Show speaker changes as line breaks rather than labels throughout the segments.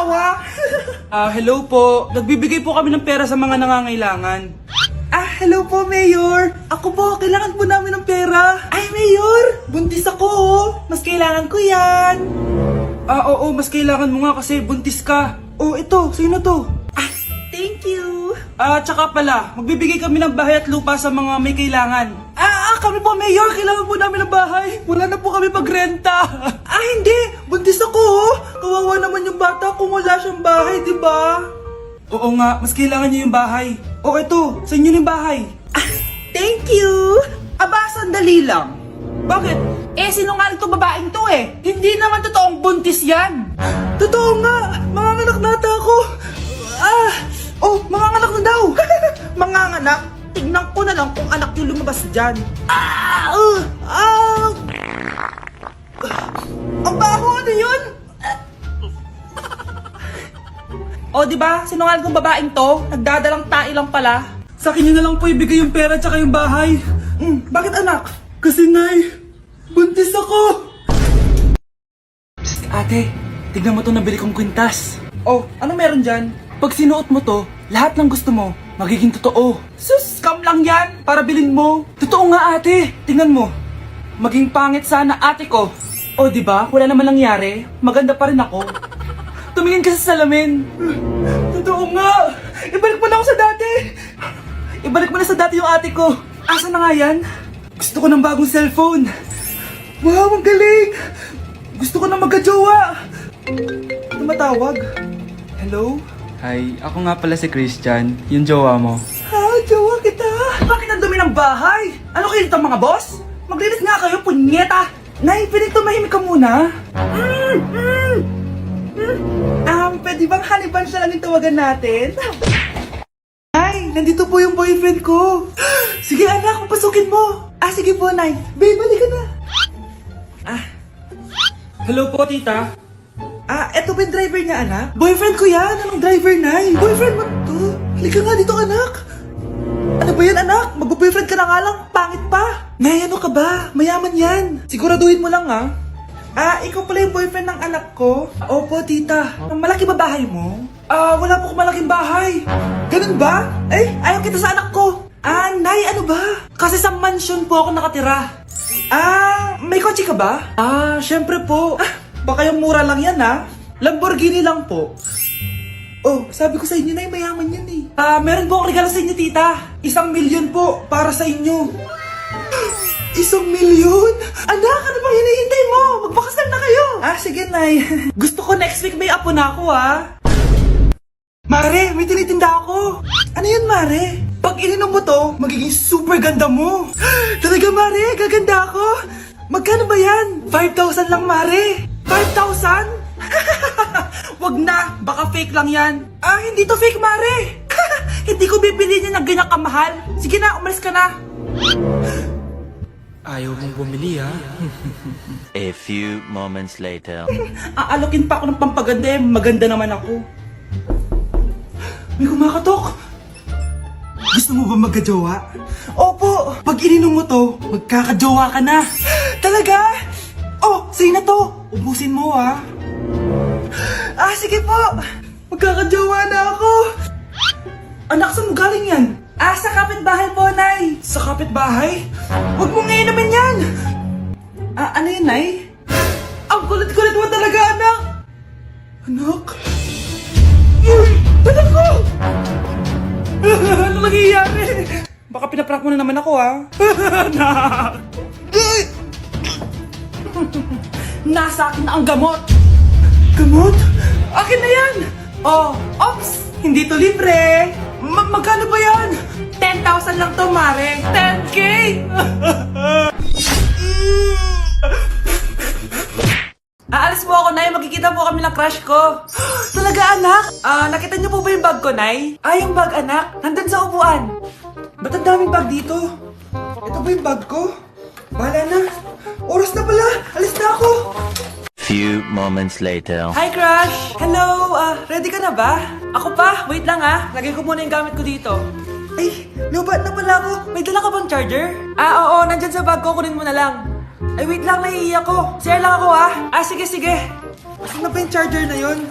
tawa?
Hello po. Nagbibigay po kami ng pera sa mga nangangailangan.
Hello po, Mayor. Ako po, kailangan po namin ng pera. Ay, Mayor, buntis ako, oh. Mas kailangan ko yan.
Oo, mas kailangan mo nga kasi buntis ka. Oh, ito, sino to?
Thank you.
Tsaka pala, magbibigay kami ng bahay at lupa sa mga may kailangan.
Kami po, Mayor, kailangan po namin ng bahay. Wala na po kami pagrenta. Hindi, buntis ako, oh. Kawawa naman yung bata kung wala siyang bahay, di ba?
Oo nga, mas kailangan niyo yung bahay. O ito, sa inyo yung bahay.
Thank you. Sandali lang.
Bakit?
Sinungaling to babaeng to eh. Hindi naman totoong buntis yan. Totoo nga. Manganganak nata ako. Manganganak na daw. Manganganak? Tignan ko na lang kung anak yung lumabas dyan. Ang baho, ano yun? Di ba? Sinungaling kong babaeng to. Nagdadalang tae lang pala.
Sa akin nyo na lang po ibigay yung pera tsaka yung bahay.
Bakit anak?
Kasi nay, buntis ako. Psst, ate, tignan mo to nabili kong kwintas.
Ano meron dyan?
Pag sinuot mo to, lahat ng gusto mo, magiging totoo.
Sus, scam lang yan.
Para bilhin mo. Totoo nga ate, tingnan mo. Maging pangit sana ate ko. Di ba? Wala naman nangyari. Maganda pa rin ako. Tumingin ka sa salamin.
Totoo nga. Ibalik mo na ako sa dati.
Ibalik mo na sa dati yung ate ko. Asa na nga yan? Gusto ko ng bagong cellphone.
Wow, ang galing.
Gusto ko na magka-jowa.
Tumatawag.
Hello? Hi, ako nga pala si Christian, yung jowa mo.
Jowa kita. Bakit ang dumi ng bahay? Ano kayo dito mga boss? Maglinis nga kayo, punyeta. Nay, pwede tumahimik ka muna? Pwede bang hanipan siya lang yung tawagan natin? Nay, nandito po yung boyfriend ko. Sige anak, papasukin mo. Sige po, Nay. Babe, balik ka na.
Hello po, tita.
Eto ba yung driver niya, anak? Boyfriend ko yan. Anong driver, Nay? Boyfriend mo to? Halika nga dito, anak. Ano ba yan, anak? Mag-boyfriend ka na nga lang. Pangit pa. Nay, ano ka ba? Mayaman yan. Siguraduhin mo lang, ikaw pala yung boyfriend ng anak ko? Opo, tita. Malaki ba bahay mo? Wala po akong malaking bahay. Ganun ba? Ayaw kita sa anak ko. Nay, ano ba? Kasi sa mansion po ako nakatira. May kotse ka ba? Syempre po. Baka yung mura lang yan, Lamborghini lang po. Sabi ko sa inyo, Nay, mayaman yan eh. Meron po akong regalo sa inyo, tita. 1,000,000 po para sa inyo. 1,000,000? Anak, ano bang hinihintay mo? Magpakasal na kayo. Sige, Nay. Gusto ko next week may apo na ako, Mare, may tinitinda ako. Ano yun, Mare? Pag ininom mo to, magiging super ganda mo. Talaga, Mare? Gaganda ako? Magkano ba yan? 5,000 lang, Mare. 5,000? Wag na, baka fake lang yan. Hindi to fake, Mare. Hindi ko bibili niya ng ganyan kamahal. Sige na, umalis ka na.
Ayaw mong bumili,
A few moments later.
Aalokin pa ako ng pampaganda maganda naman ako. May kumakatok. Gusto mo ba magkajowa? Opo! Pag ininom mo to, magkakajowa ka na. Talaga? Sa'yo na to. Ubusin mo, sige po. Magkakajowa na ako. Anak, saan mo galing yan? Sa kapitbahay po, Nay. Sa kapitbahay? Huwag mong iinumin yan. Ano yun, Nay? Ang kulit-kulit mo talaga, anak. Anak? Anak ko! Ano nangyayari? Baka pinaprank mo na naman ako, Anak! Nasa akin na ang gamot. Gamot? Akin na yan! Ops! Hindi to libre! Magkano ba yan? 10,000 lang to, Mare. 10K! Aalis po ako, Nay. Magkikita po kami ng crush ko. Talaga, anak? Nakita niyo po ba yung bag ko, Nay? Yung bag, anak. Nandun sa upuan. Ba't ang daming bag dito? Ito ba yung bag ko? Bahala na. Oras na pala. Alis na ako.
Few moments later.
Hi, crush! Hello! Ready ka na ba? Ako pa? Wait lang, Lagay ko muna yung gamit ko dito. Lubat na pala ako. May dala ka bang charger? Oo. Nandyan sa bag ko. Kunin mo na lang. Wait lang. Naiiyak ko. Share lang ako, Sige, sige. Asan na ba yung charger na yun?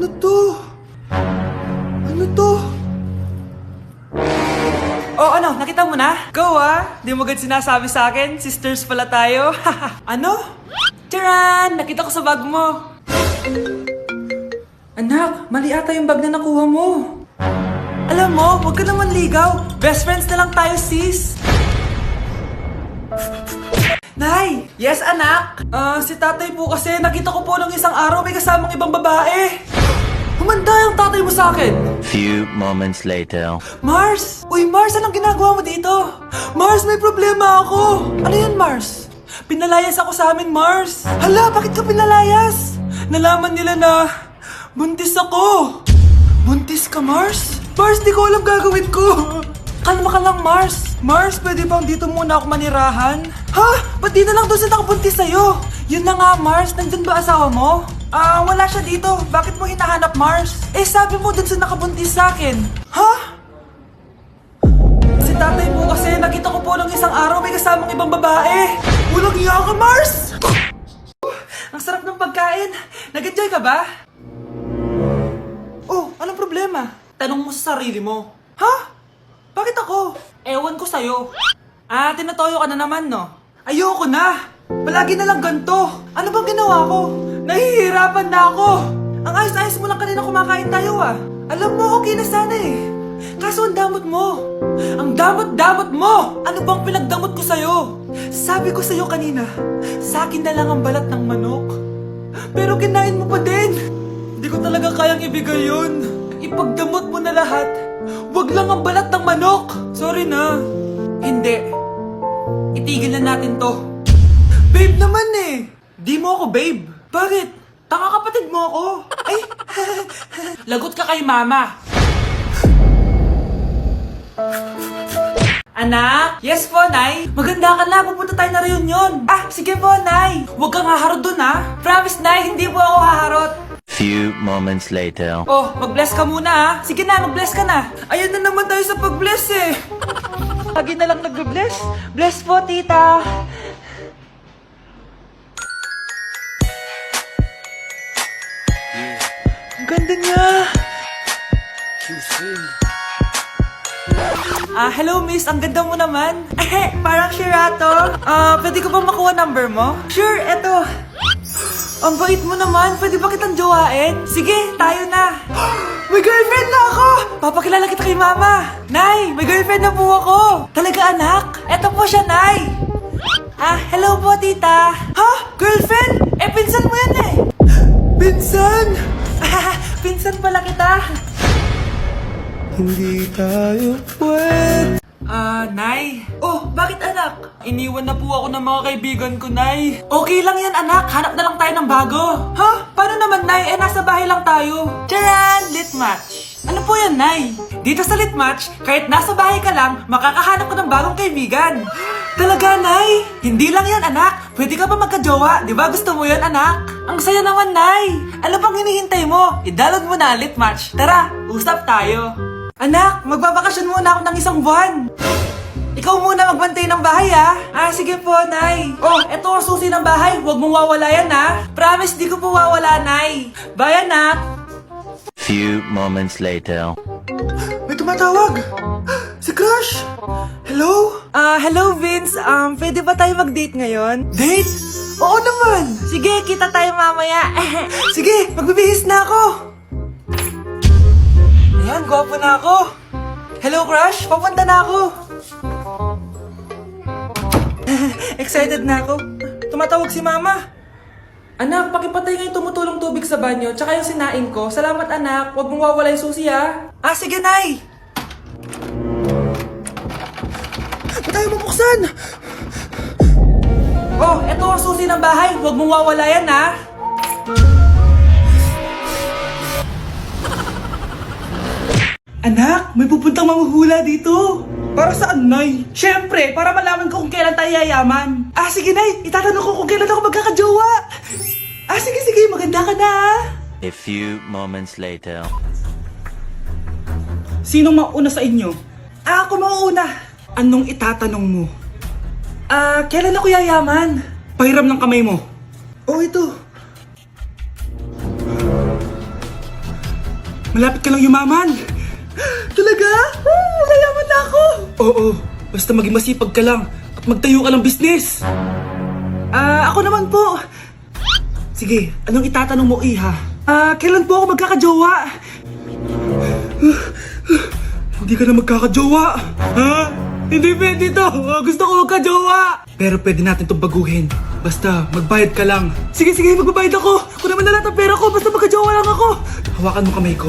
Ano to? Ano to?
Oh, ano? Nakita mo na? Go di mo agad sinasabi sa akin. Sisters pala tayo. Ano? Charan! Nakita ko sa bag mo. Anak, mali ata yung bag na nakuha mo. Alam mo, huwag ka naman ligaw. Best friends na lang tayo, sis. Nay! Yes, anak? Si tatay po kasi nakita ko po ng isang araw may kasamang ibang babae. Humanda yung tatay mo sa akin.
Few moments later.
Mars! Uy, Mars, anong ginagawa mo dito? Mars, may problema ako. Ano yun, Mars? Pinalayas ako sa amin, Mars. Hala, bakit ka pinalayas? Nalaman nila na buntis ako. Buntis ka, Mars? Mars, di ko alam gagawin ko. Kalma ka lang, Mars. Mars, pwede bang dito muna ako manirahan? Ha? Ba't di na lang doon sa nakabuntis sa'yo? Yun na nga, Mars. Nandun ba asawa mo? Wala siya dito. Bakit mo hinahanap, Mars? Eh, sabi mo dun sa nakabuntis sa akin. Ha? Si tatay mo kasi nakita ko po ng isang araw may kasamang ibang babae. Walang iya ka, Mars! Ang sarap ng pagkain. Nag-enjoy ka ba? Oh, anong problema? Tanong mo sa sarili mo. Ha? Bakit ako? Ewan ko sa'yo. Tinatoyo ka na naman, no? Ayoko na! Palagi na lang ganito. Ano bang ginawa ko? Nahihirapan na ako. Ang ayos-ayos mo lang kanina kumakain tayo, Alam mo, okay na sana eh. Kaso ang damot mo. Ang damot-damot mo! Ano bang pinagdamot ko sa'yo? Sabi ko sa'yo kanina, sa akin na lang ang balat ng manok. Pero kinain mo pa din. Hindi ko talaga kayang ibigay yun. Ipagdamot mo na lahat. Wag lang ang balat ng manok. Sorry na. Hindi. Itigil na natin to. Babe naman eh. Di mo ako babe. Bakit? Tanga kapatid mo ako. Ay, lagot ka kay mama. Anak? Yes po, Nay. Maganda ka na. Pupunta tayo na reunion. Sige po, Nay. Huwag kang haharot dun, Promise, Nay. Hindi po ako haharot.
Few moments later.
Oh, mag-bless ka muna, Sige na, mag-bless ka na. Ayun na naman tayo sa pag-bless eh. Lagi na lang nag-bless. Bless po, tita. Ang ganda niya. Hello miss, ang ganda mo naman. Parang Shirato. Pwede ko ba makuha number mo? Sure, eto. Ang bait mo naman, pwede ba kitang jowain? Sige, tayo na. May girlfriend na ako! Papakilala kita kay mama. Nay, may girlfriend na po ako. Talaga anak? Eto po siya, Nay. Hello po tita. Ha? Girlfriend? Pinsan mo yan eh. Pinsan? Pinsan pala kita.
Hindi tayo pwede.
Nay. Oh, bakit anak? Iniwan na po ako ng mga kaibigan ko, Nay. Okay lang yan, anak. Hanap na lang tayo ng bago. Ha? Paano naman, Nay? Nasa bahay lang tayo. Charan! Lit match. Ano po yan, Nay? Dito sa lit match, kahit nasa bahay ka lang, makakahanap ka ng bagong kaibigan. Talaga, Nay? Hindi lang yan, anak. Pwede ka ba magka-jowa? Di ba gusto mo yan, anak? Ang saya naman, Nay. Ano bang hinihintay mo? I-download mo na lit match. Tara, usap tayo. Anak, magbabakasyon muna ako ng isang buwan. Ikaw muna magbantay ng bahay, sige po, Nay. Oh, eto ang susi ng bahay. Huwag mong wawala yan, Promise, di ko po wawala, Nay. Bye, anak.
Few moments later.
May tumatawag. Si Crush.
Hello? Hello, Vince. Pwede ba tayo mag-date ngayon? Date? Oo naman. Sige, kita tayo mamaya. Sige, magbibihis na ako. Ayan, gwapo na ako. Hello, Crush. Papunta na ako. Excited na ako. Tumatawag si Mama. Anak, pakipatay nga yung tumutulong tubig sa banyo, tsaka yung sinain ko. Salamat, anak. Huwag mong wawala yung susi, sige, Nay.
Ba't tayo mabuksan?
Oh, eto ang susi ng bahay. Huwag mong wawala yan,
Anak, may pupuntang manghuhula dito. Para saan, Nay? Siyempre, para malaman ko kung kailan tayo yayaman. Sige, Nay. Itatanong ko kung kailan ako magkakajowa. Sige, maganda ka na,
A few moments later.
Sinong mauna sa inyo? Ako mauuna. Anong itatanong mo? Kailan ako yayaman? Pahiram ng kamay mo. Oh, ito.
Malapit ka lang yumaman.
Talaga? Mayaman na ako!
Oo, basta maging masipag ka lang at magtayo ka ng business.
Ako naman po.
Sige, anong itatanong mo, Iha?
Kailan po ako magkakajowa?
Hindi ka na magkakajowa. Ha? Hindi pwede to. Gusto ko magkajowa. Pero pwede natin itong baguhin. Basta, magbayad ka lang.
Sige, magbabayad ako. Kung naman na lahat ang pera ko, basta magkajowa lang ako.
Hawakan mo kamay ko.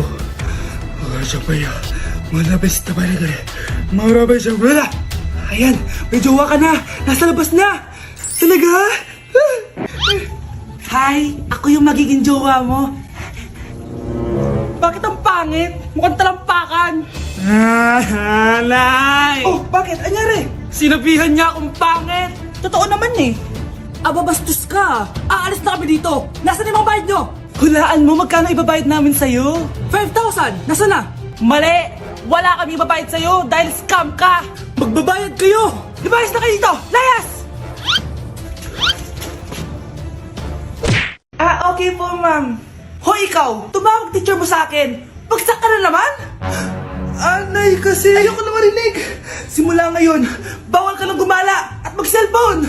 Ayan, may jowa ka na. Nasa labas na.
Talaga? Hi, ako yung magiging jowa mo. Bakit ang pangit? Mukhang talampakan.
Nay!
Oh, bakit? Anyari?
Sinabihan niya akong pangit.
Totoo naman eh.
Aba, bastos ka. Aalis na kami dito. Nasaan yung mga bayad nyo?
Hulaan mo magkano ibabayad namin sa'yo.
5,000. Nasaan na?
Mali! Wala kami ibabayad sa'yo dahil scam ka!
Magbabayad kayo.
Ibayas na kayo dito! Layas! Okay po, ma'am. Hoy, ikaw! Tumawag teacher mo sa akin! Bagsak ka na naman? Anay, kasi ayoko na marinig! Simula ngayon, bawal ka nang gumala at mag-cellphone!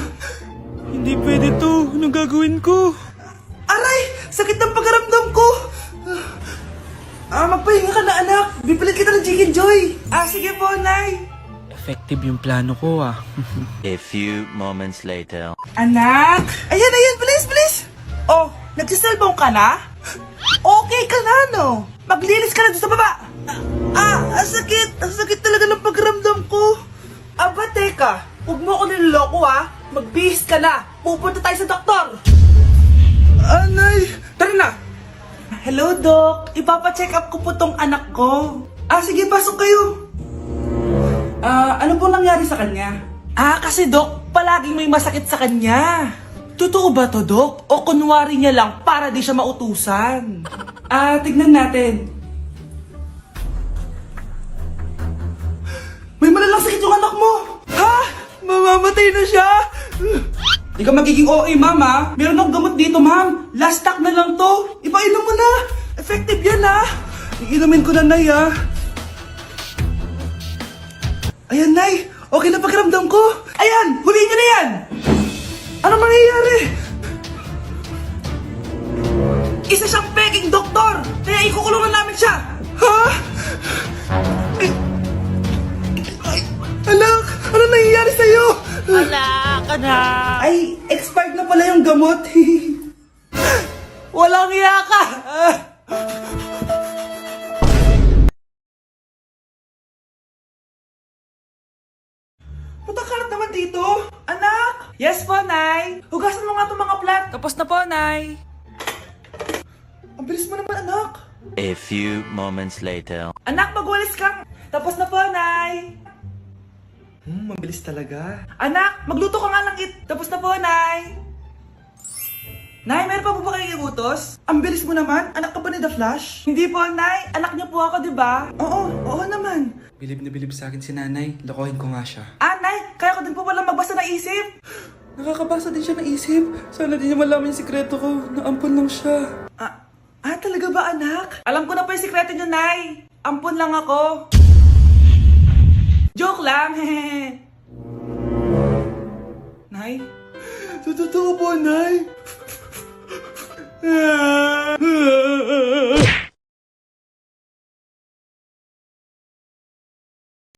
Hindi pwede to. Anong gagawin ko?
Aray! Sakit ng pagkaramdam ko! Magpahinga ka na, anak! Bipilit kita ng Chicken Joy! Sige po, Nay!
Effective yung plano ko,
A few moments later.
Anak! Ayan, bilis! Oh, nagsiselbong ka na? Okay ka na, no? Maglinis ka na doon sa baba! Ang sakit! Ang sakit talaga ng pagramdam ko! Aba, teka! Huwag mo ako niloloko, ha? Magbihis ka na! Pupunta tayo sa doktor! Anay! Tara na! Hello, Doc! Ipapacheck up ko po tong anak ko. Sige, pasok kayo! Ano po nangyari sa kanya? Kasi Doc, palaging may masakit sa kanya. Totoo ba to, Doc? O kunwari niya lang para di siya mautusan? Tignan natin. May malalang sakit yung anak mo! Ha? Mamamatay na siya? Di ka magiging OA, mama. Meron akong gamot dito, ma'am. Last stock na lang to. Ipainom mo na. Effective yan, ha? Iinumin ko na, Nay, ha? Ayan, Nay. Okay na pakiramdam ko. Ayan, huliin niyo na yan. Ano mangyayari? Isa siyang peking doktor. Kaya ikukulong na namin siya. Ha? Anak, ano nangyayari sa'yo? Ay, expired na pala yung gamot. Walang iya ka! Matakalat naman dito. Anak! Yes po, Nay. Hugasan mo nga itong mga plat.
Tapos na po, Nay.
Ang bilis mo naman, anak.
A few moments later.
Anak, magwalis kang. Tapos na po, Nay. Mabilis talaga. Anak, magluto ka nga ng Tapos na po, Nay. Nay, meron pa po ba kayong iutos? Ang bilis mo naman. Anak ka ba ni The Flash? Hindi po, Nay. Anak niyo po ako, di ba? Oo naman.
Bilib na bilib sa akin si nanay. Lokohin ko nga siya.
Nay, kaya ko din po pala magbasa ng isip.
Nakakabasa din siya ng isip. Sana din niya malaman yung sikreto ko. Naampon lang siya.
Talaga ba, anak? Alam ko na po yung sikreto niyo, Nay. Ampun lang ako. Joke lang, Nay? Totoo po, Nay?